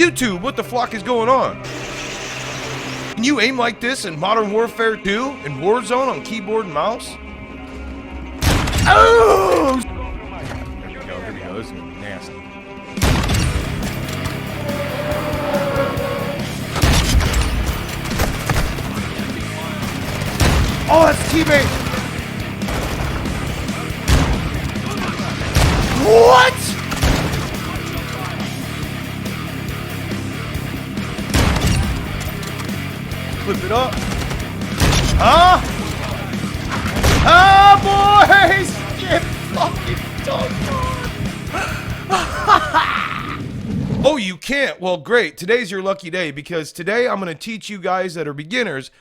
YouTube, what the flock is going on? Can you aim like this in Modern Warfare 2 and Warzone on keyboard and mouse? Oh! Here we go, this is nasty. Oh, that's a teammate! What? Flip it up. Huh? Ah, boys! Get fucking done. Oh, you can't? Well, great. Today's your lucky day because today I'm going to teach you guys that are beginners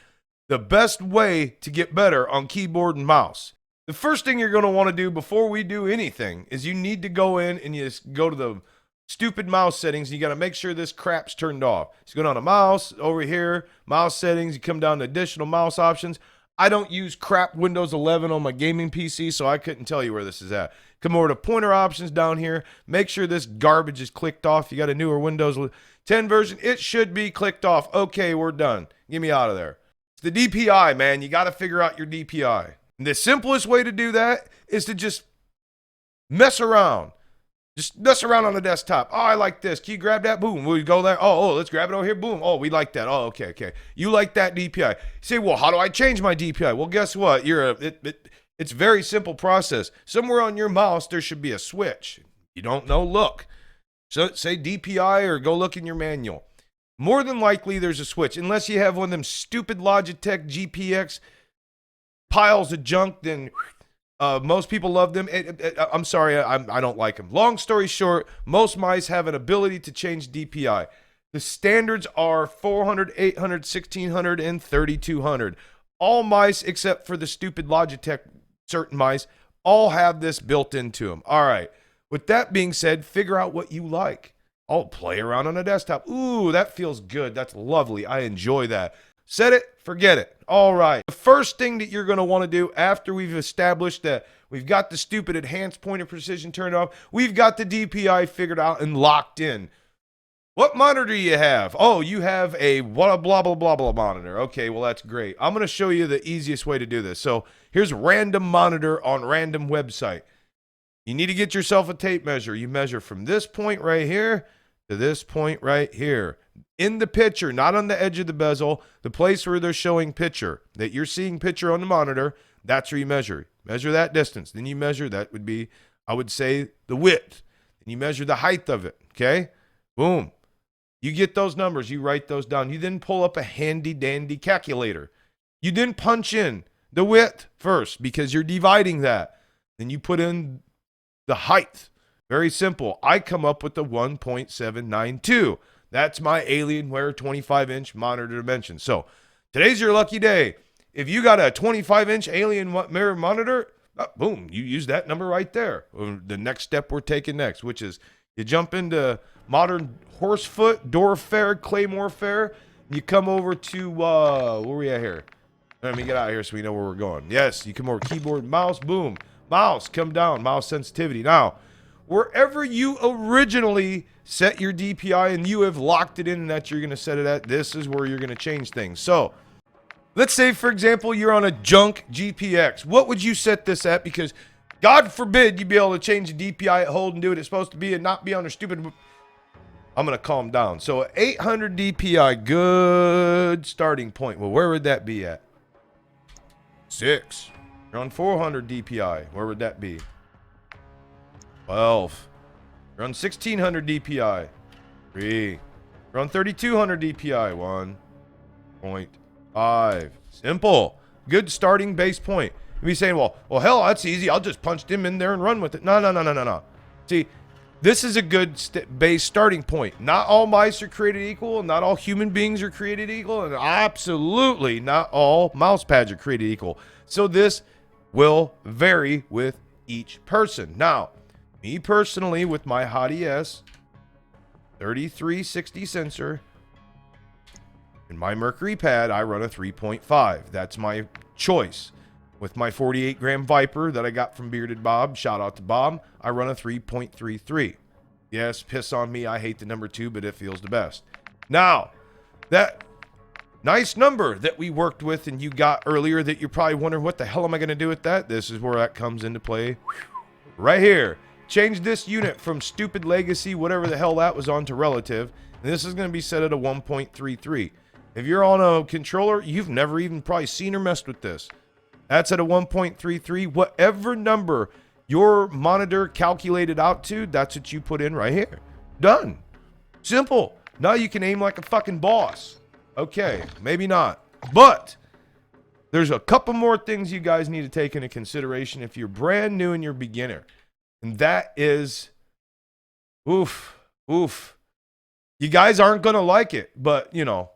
the best way to get better on keyboard and mouse. The first thing you're going to want to do before we do anything is you need to go in and you just go to the stupid mouse settings. And you got to make sure this crap's turned off. So you go down to mouse, over here, mouse settings. You come down to additional mouse options. I don't use crap Windows 11 on my gaming PC, so I couldn't tell you where this is at. Come over to pointer options down here. Make sure this garbage is clicked off. You got a newer Windows 10 version. It should be clicked off. Okay, we're done. Get me out of there. It's the DPI, man. You got to figure out your DPI. And the simplest way to do that is to just mess around. Just mess around on the desktop. Oh, I like this. Can you grab that? Boom. We go there. Oh, let's grab it over here. Boom. Oh, we like that. Oh, okay. You like that DPI. You say, well, how do I change my DPI? Well, guess what? It's a very simple process. Somewhere on your mouse, there should be a switch. You don't know, look. So say DPI or go look in your manual. More than likely, there's a switch. Unless you have one of them stupid Logitech GPX piles of junk, then most people love them. I'm sorry, I don't like them. Long story short, most mice have an ability to change DPI. The standards are 400, 800, 1600, and 3200. All mice, except for the stupid Logitech certain mice, all have this built into them. All right. With that being said, figure out what you like. I'll play around on a desktop. Ooh, that feels good. That's lovely. I enjoy that. Set it, forget it. All right. The first thing that you're going to want to do after we've established that we've got the stupid enhanced point of precision turned off, we've got the DPI figured out and locked in. What monitor do you have? Oh, you have a blah, blah, blah, blah, blah monitor. Okay, well, that's great. I'm going to show you the easiest way to do this. So here's random monitor on random website. You need to get yourself a tape measure. You measure from this point right here to this point right here. In the picture, not on the edge of the bezel, the place where they're showing picture, that you're seeing picture on the monitor, that's where you measure. Measure that distance. Then you measure, that would be, I would say, the width. And you measure the height of it, okay? Boom. You get those numbers. You write those down. You then pull up a handy-dandy calculator. You then punch in the width first because you're dividing that. Then you put in the height. Very simple. I come up with the 1.792. That's my Alienware 25-inch monitor dimension. So today's your lucky day. If you got a 25-inch Alienware monitor, boom, you use that number right there. The next step we're taking next, which is you jump into modern Horsefoot, Doorfair, Claymore Fair. You come over to, where we at here? Let me get out of here so we know where we're going. Yes, you come over keyboard, mouse, boom. Mouse, come down, mouse sensitivity. Now, wherever you originally set your DPI and you have locked it in and that you're going to set it at, this is where you're going to change things. So, let's say, for example, you're on a junk GPX. What would you set this at? Because, God forbid, you be able to change the DPI at hold and do what it's supposed to be and not be on a stupid... I'm going to calm down. So, 800 DPI, good starting point. Well, where would that be at? 6. You're on 400 DPI. Where would that be? 12. You're on 1600 DPI. 3. You're on 3200 DPI. 1.5. Simple. Good starting base point. You be saying, well, hell, that's easy. I'll just punch them in there and run with it. No. See, this is a good base starting point. Not all mice are created equal. Not all human beings are created equal. And absolutely not all mouse pads are created equal. So this will vary with each person. Now, me personally, with my Hottie S 3360 sensor and my Mercury pad, I run a 3.5. That's my choice. With my 48-gram Viper that I got from Bearded Bob, shout out to Bob, I run a 3.33. Yes, piss on me. I hate the number 2, but it feels the best. Now, that nice number that we worked with and you got earlier that you're probably wondering, what the hell am I going to do with that? This is where that comes into play. Right here. Change this unit from stupid legacy, whatever the hell that was, on to relative. And this is going to be set at a 1.33. If you're on a controller, you've never even probably seen or messed with this. That's at a 1.33. Whatever number your monitor calculated out to, that's what you put in right here. Done. Simple. Now you can aim like a fucking boss. Okay, maybe not. But there's a couple more things you guys need to take into consideration if you're brand new and you're beginner. And that is, oof. You guys aren't going to like it, but you know,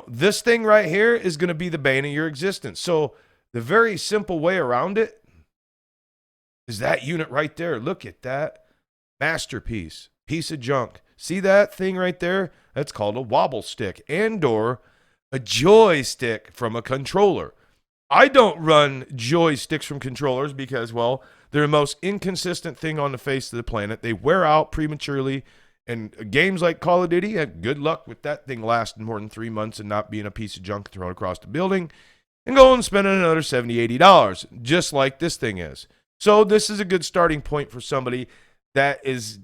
this thing right here is going to be the bane of your existence. So the very simple way around it is that unit right there. Look at that masterpiece, piece of junk. See that thing right there? That's called a wobble stick and/or a joystick from a controller. I don't run joysticks from controllers because, well, they're the most inconsistent thing on the face of the planet. They wear out prematurely. And games like Call of Duty, good luck with that thing lasting more than 3 months and not being a piece of junk thrown across the building and going and spending another $70, $80, just like this thing is. So this is a good starting point for somebody that is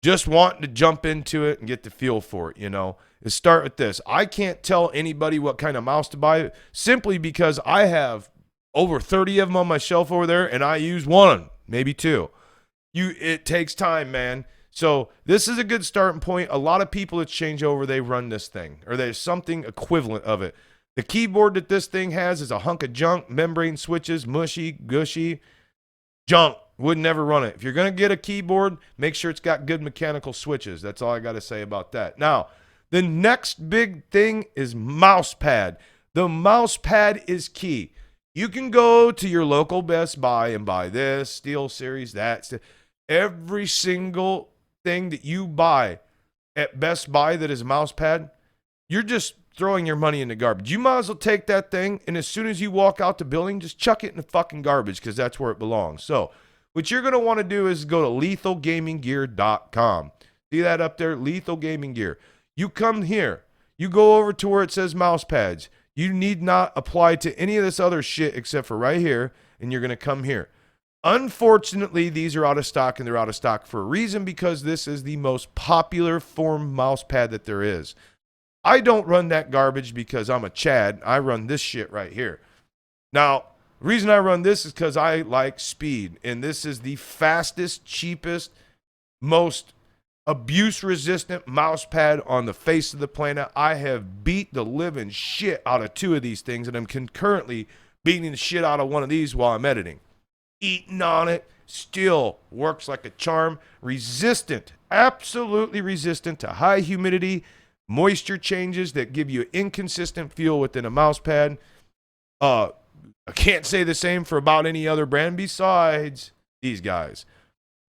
just wanting to jump into it and get the feel for it, is start with this. I can't tell anybody what kind of mouse to buy simply because I have over 30 of them on my shelf over there and I use one, maybe two. It takes time, man. So this is a good starting point. A lot of people that change over, they run this thing, or there's something equivalent of it. The keyboard that this thing has is a hunk of junk, membrane switches, mushy, gushy, junk. Would never run it. If you're going to get a keyboard, make sure it's got good mechanical switches. That's all I got to say about that. Now, the next big thing is mouse pad. The mouse pad is key. You can go to your local Best Buy and buy this, Steel Series, that. Every single thing that you buy at Best Buy that is a mouse pad, you're just throwing your money in the garbage. You might as well take that thing, and as soon as you walk out the building, just chuck it in the fucking garbage because that's where it belongs. So what you're going to want to do is go to lethalgaminggear.com. See that up there? Lethal Gaming Gear. You come here. You go over to where it says mouse pads. You need not apply to any of this other shit except for right here, and you're going to come here. Unfortunately, these are out of stock, and they're out of stock for a reason, because this is the most popular form mouse pad that there is. I don't run that garbage because I'm a Chad. I run this shit right here. Now, the reason I run this is because I like speed, and this is the fastest, cheapest, most abuse-resistant mouse pad on the face of the planet. I have beat the living shit out of 2 of these things, and I'm concurrently beating the shit out of one of these while I'm editing. Eating on it, still works like a charm. Resistant, absolutely resistant to high humidity, moisture changes that give you inconsistent feel within a mouse pad. I can't say the same for about any other brand besides these guys.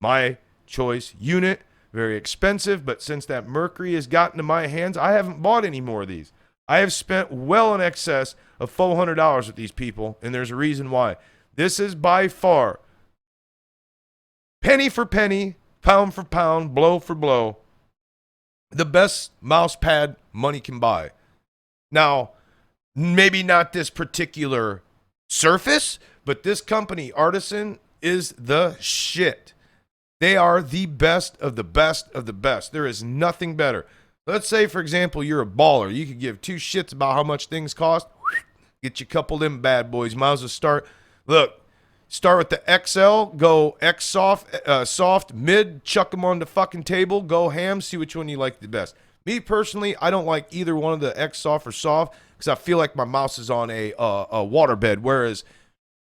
My choice unit, very expensive, but since that Mercury has gotten to my hands, I haven't bought any more of these. I have spent well in excess of $400 with these people, and there's a reason why. This is by far, penny for penny, pound for pound, blow for blow, the best mouse pad money can buy. Now, maybe not this particular surface, but this company, Artisan, is the shit. They are the best of the best of the best. There is nothing better. Let's say, for example, you're a baller. You could give 2 shits about how much things cost. Get you a couple of them bad boys. Might as well start. Look, start with the XL, go X soft, mid, chuck them on the fucking table, go ham, see which one you like the best. Me personally, I don't like either one of the X soft or soft because I feel like my mouse is on a waterbed, whereas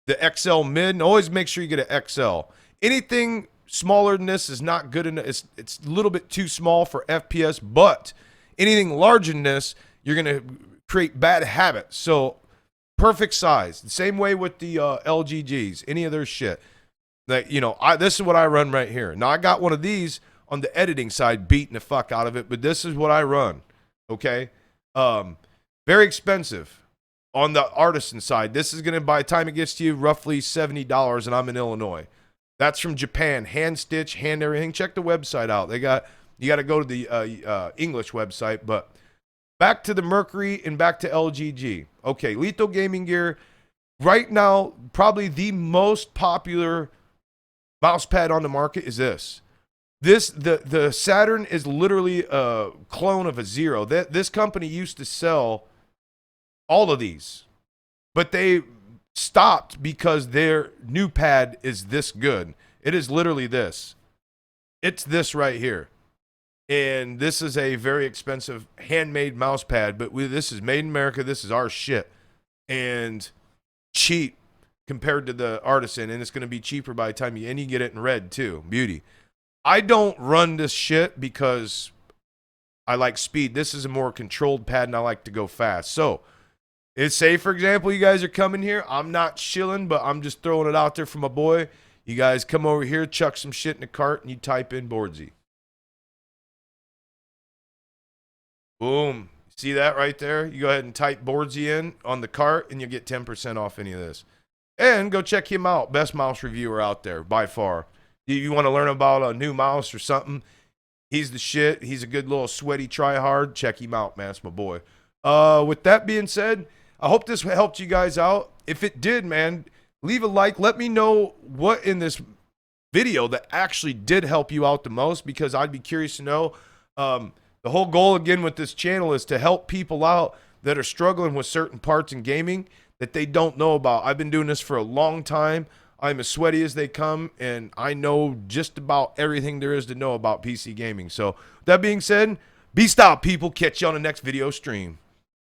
the XL mid, and always make sure you get an XL. Anything smaller than this is not good enough. It's a little bit too small for FPS, but anything larger than this, you're going to create bad habits. So perfect size. The same way with the LGGs, any of their shit. Like, this is what I run right here. Now, I got one of these on the editing side, beating the fuck out of it, but this is what I run, okay? Very expensive on the Artisan side. This is going to, by the time it gets to you, roughly $70, and I'm in Illinois. That's from Japan. Hand stitch, hand everything. Check the website out. You got to go to the English website. But back to the Mercury and back to LGG. Okay, Lethal Gaming Gear. Right now, probably the most popular mouse pad on the market is this. The Saturn is literally a clone of a Zero. This company used to sell all of these, but they stopped because their new pad is this good. It is literally this. It's this right here. And this is a very expensive handmade mouse pad, but this is made in America. This is our shit. And cheap compared to the Artisan, and it's going to be cheaper by the time you get it in red too. Beauty. I don't run this shit because I like speed. This is a more controlled pad, and I like to go fast. So, say, for example, you guys are coming here. I'm not shilling, but I'm just throwing it out there for my boy. You guys come over here, chuck some shit in the cart, and you type in Boardsy. Boom. See that right there? You go ahead and type Boardsy in on the cart, and you'll get 10% off any of this. And go check him out. Best mouse reviewer out there, by far. You want to learn about a new mouse or something? He's the shit. He's a good little sweaty try-hard. Check him out, man. That's my boy. With that being said, I hope this helped you guys out. If it did, man, leave a like. Let me know what in this video that actually did help you out the most, because I'd be curious to know. The whole goal, again, with this channel is to help people out that are struggling with certain parts in gaming that they don't know about. I've been doing this for a long time. I'm as sweaty as they come, and I know just about everything there is to know about PC gaming. So, that being said, be stout, people. Catch you on the next video stream.